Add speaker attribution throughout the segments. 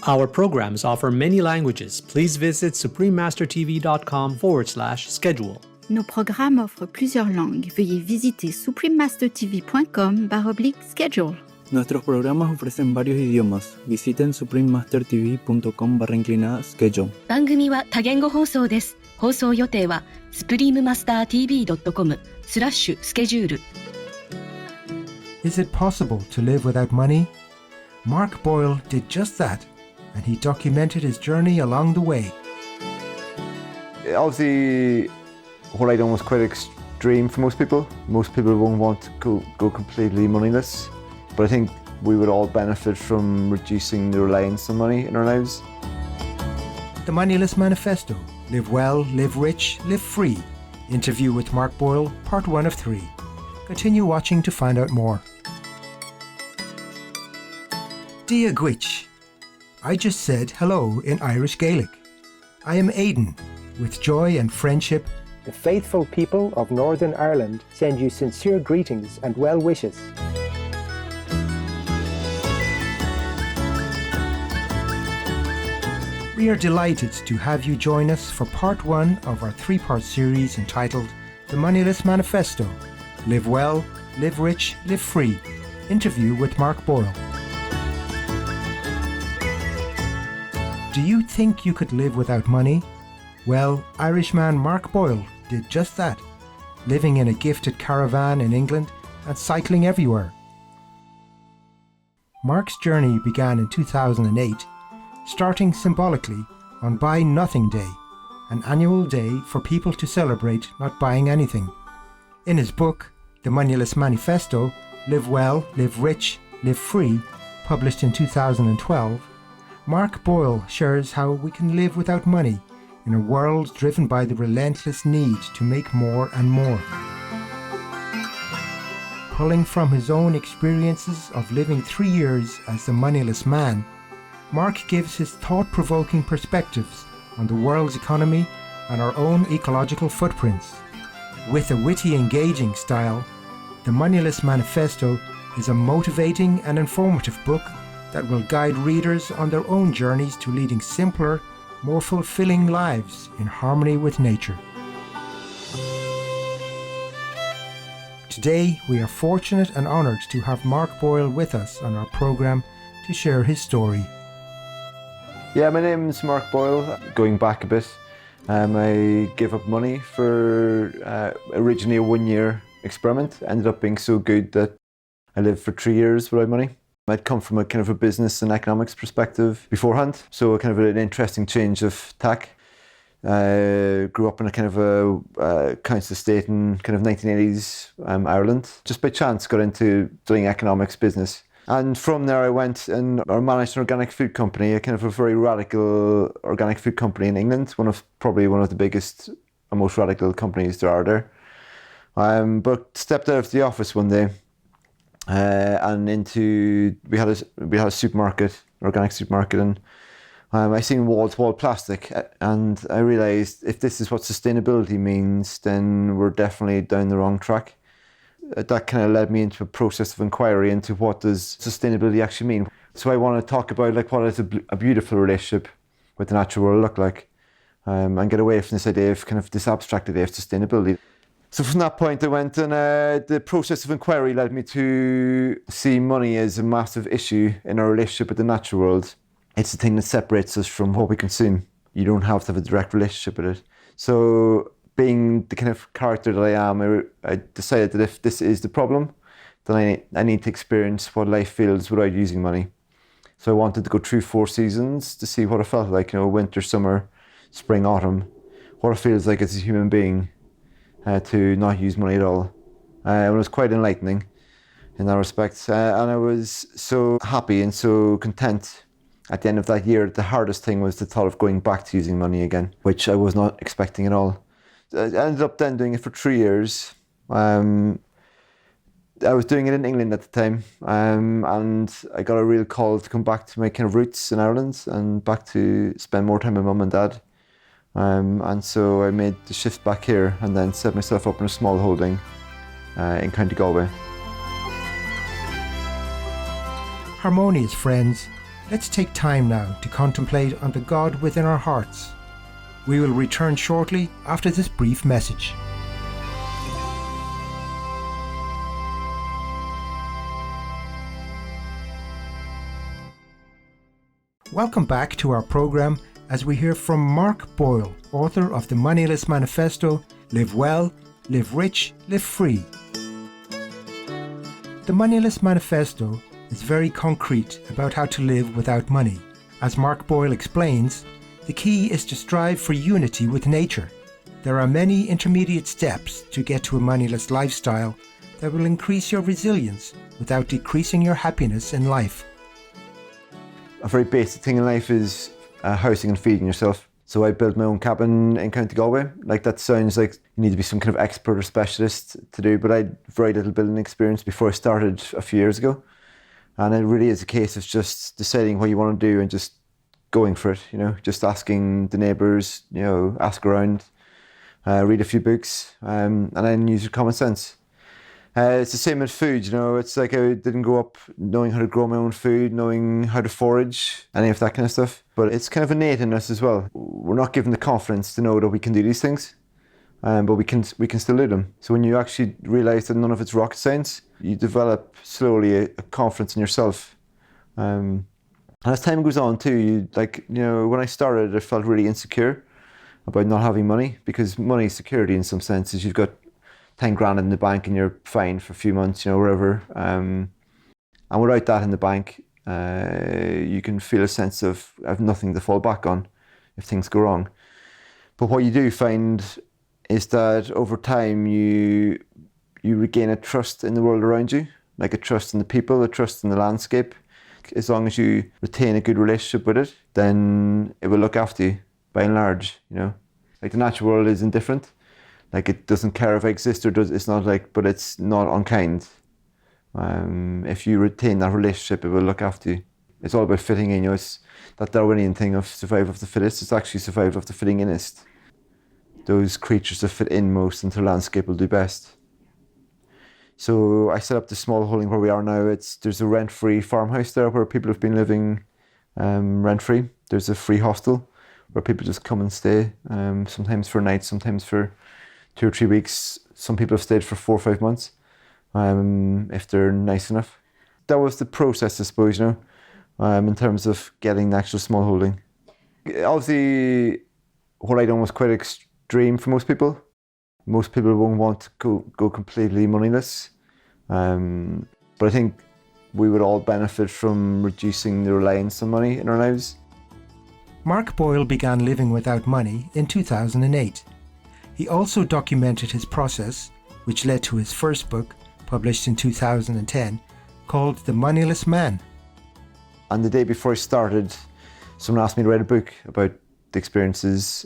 Speaker 1: Our programs offer many languages. Please visit suprememastertv.com/schedule.
Speaker 2: Nos programmes offrent plusieurs langues. Veuillez visiter suprememastertv.com/schedule.
Speaker 3: Nuestros programas ofrecen varios idiomas. Visiten suprememastertv.com/schedule.
Speaker 4: 番組は多言語放送です。放送予定は suprememastertv.com/schedule。
Speaker 5: Is it possible to live without money? Mark Boyle did just that, and he documented his journey along the way.
Speaker 6: Obviously, what I done was quite extreme for most people. Most people won't want to go completely moneyless, but I think we would all benefit from reducing the reliance on money in our lives.
Speaker 5: The Moneyless Manifesto. Live well, live rich, live free. Interview with Mark Boyle, part 1 of 3. Continue watching to find out more. Dia Gwich. I just said hello in Irish Gaelic. I am Aidan. With joy and friendship,
Speaker 7: the faithful people of Northern Ireland send you sincere greetings and well wishes.
Speaker 5: We are delighted to have you join us for part 1 of our 3-part series entitled The Moneyless Manifesto. Live well, live rich, live free. Interview with Mark Boyle. Do you think you could live without money? Well, Irishman Mark Boyle did just that, living in a gifted caravan in England and cycling everywhere. Mark's journey began in 2008, starting symbolically on Buy Nothing Day, an annual day for people to celebrate not buying anything. In his book, The Moneyless Manifesto, Live Well, Live Rich, Live Free, published in 2012, Mark Boyle shares how we can live without money in a world driven by the relentless need to make more and more. Pulling from his own experiences of living 3 years as the moneyless man, Mark gives his thought-provoking perspectives on the world's economy and our own ecological footprints. With a witty, engaging style, The Moneyless Manifesto is a motivating and informative book that will guide readers on their own journeys to leading simpler, more fulfilling lives in harmony with nature. Today, we are fortunate and honoured to have Mark Boyle with us on our programme to share his story.
Speaker 6: Yeah, my name's Mark Boyle. Going back a bit, I gave up money for originally a 1-year experiment. Ended up being so good that I lived for 3 years without money. I'd come from a kind of a business and economics perspective beforehand, so kind of an interesting change of tack. Grew up in a kind of a council estate in kind of 1980s Ireland. Just by chance got into doing economics business. And from there I went and managed an organic food company, a kind of a very radical organic food company in England, probably one of the biggest and most radical companies there are there. But stepped out of the office one day and we had a supermarket, organic supermarket, and I seen wall-to-wall plastic, and I realised if this is what sustainability means, then we're definitely down the wrong track. That kind of led me into a process of inquiry into what does sustainability actually mean. So I want to talk about like what does a beautiful relationship with the natural world look like, and get away from this idea of kind of this abstract idea of sustainability. So from that point I went, and the process of inquiry led me to see money as a massive issue in our relationship with the natural world. It's the thing that separates us from what we consume. You don't have to have a direct relationship with it. So being the kind of character that I am, I decided that if this is the problem, then I need to experience what life feels without using money. So I wanted to go through 4 seasons to see what it felt like, winter, summer, spring, autumn, what it feels like as a human being to not use money at all. It was quite enlightening in that respect. And I was so happy and so content at the end of that year. The hardest thing was the thought of going back to using money again, which I was not expecting at all. I ended up then doing it for 3 years. I was doing it in England at the time, and I got a real call to come back to my kind of roots in Ireland and back to spend more time with mum and dad. And so I made the shift back here and then set myself up in a small holding in County Galway.
Speaker 5: Harmonious friends, Let's take time now to contemplate on the God within our hearts. We will return shortly after this brief message. Welcome back to our program as we hear from Mark Boyle, author of the Moneyless Manifesto, Live Well, Live Rich, Live Free. The Moneyless Manifesto is very concrete about how to live without money. As Mark Boyle explains, the key is to strive for unity with nature. There are many intermediate steps to get to a moneyless lifestyle that will increase your resilience without decreasing your happiness in life.
Speaker 6: A very basic thing in life is housing and feeding yourself. So I built my own cabin in County Galway. Like, that sounds like you need to be some kind of expert or specialist to do, but I had very little building experience before I started a few years ago. And it really is a case of just deciding what you want to do and just going for it, just asking the neighbours, ask around, read a few books, and then use your common sense. It's the same with food, it's like I didn't grow up knowing how to grow my own food, knowing how to forage, any of that kind of stuff. But it's kind of innate in us as well. We're not given the confidence to know that we can do these things, but we can still do them. So when you actually realise that none of it's rocket science, you develop slowly a confidence in yourself. And as time goes on too, when I started, I felt really insecure about not having money, because money is security in some senses. You've got 10 grand in the bank and you're fine for a few months, wherever. And without that in the bank, you can feel a sense of nothing to fall back on if things go wrong. But what you do find is that over time you regain a trust in the world around you, like a trust in the people, a trust in the landscape. As long as you retain a good relationship with it, then it will look after you, by and large, Like, the natural world is indifferent. Like, it doesn't care if I exist or does. It's not but it's not unkind. If you retain that relationship, it will look after you. It's all about fitting in. It's that Darwinian thing of survival of the fittest. It's actually survival of the fitting innest. Those creatures that fit in most into the landscape will do best. So I set up this small holding where we are now. There's a rent-free farmhouse there where people have been living rent-free. There's a free hostel where people just come and stay, sometimes for a night, sometimes for 2 or 3 weeks. Some people have stayed for 4 or 5 months, if they're nice enough. That was the process, I suppose, in terms of getting the actual small holding. Obviously, what I done was quite extreme for most people. Most people won't want to go completely moneyless. But I think we would all benefit from reducing the reliance on money in our lives.
Speaker 5: Mark Boyle began living without money in 2008. He also documented his process, which led to his first book, published in 2010, called The Moneyless Man.
Speaker 6: And the day before I started, someone asked me to write a book about the experiences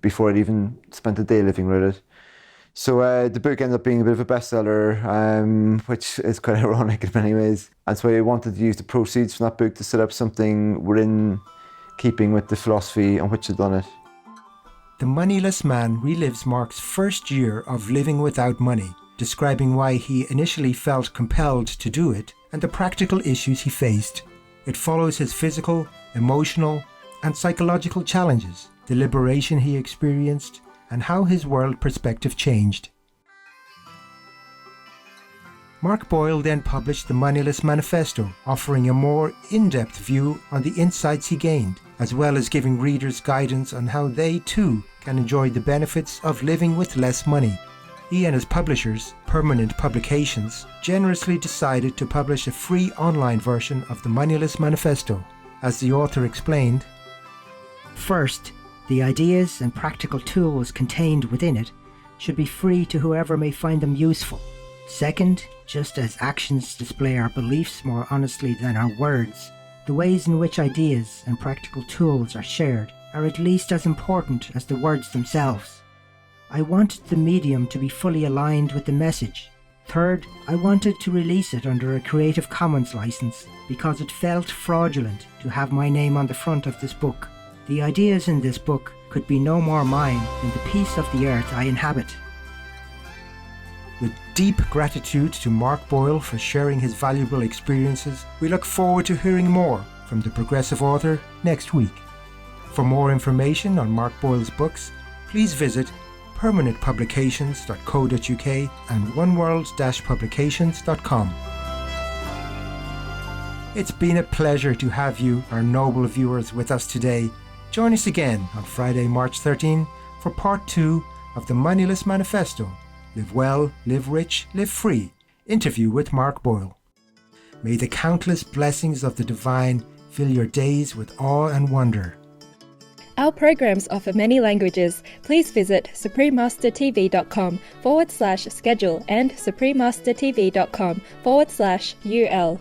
Speaker 6: before I'd even spent a day living with it. So the book ended up being a bit of a bestseller, which is quite ironic in many ways. And so I wanted to use the proceeds from that book to set up something within keeping with the philosophy on which I'd done it.
Speaker 5: The Moneyless Man relives Mark's first year of living without money, describing why he initially felt compelled to do it and the practical issues he faced. It follows his physical, emotional, and psychological challenges, the liberation he experienced, and how his world perspective changed. Mark Boyle then published the Moneyless Manifesto, offering a more in-depth view on the insights he gained, as well as giving readers guidance on how they too can enjoy the benefits of living with less money. He and his publishers, Permanent Publications, generously decided to publish a free online version of the Moneyless Manifesto. As the author explained,
Speaker 8: "First, the ideas and practical tools contained within it should be free to whoever may find them useful. Second, just as actions display our beliefs more honestly than our words, the ways in which ideas and practical tools are shared are at least as important as the words themselves. I wanted the medium to be fully aligned with the message. Third, I wanted to release it under a Creative Commons license because it felt fraudulent to have my name on the front of this book. The ideas in this book could be no more mine than the piece of the earth I inhabit."
Speaker 5: With deep gratitude to Mark Boyle for sharing his valuable experiences, we look forward to hearing more from the progressive author next week. For more information on Mark Boyle's books, please visit permanentpublications.co.uk and oneworld-publications.com. It's been a pleasure to have you, our noble viewers, with us today. Join us again on Friday, March 13 for part 2 of the Moneyless Manifesto, Live Well, Live Rich, Live Free, interview with Mark Boyle. May the countless blessings of the divine fill your days with awe and wonder.
Speaker 9: Our programs offer many languages. Please visit suprememastertv.com/schedule and suprememastertv.com/UL.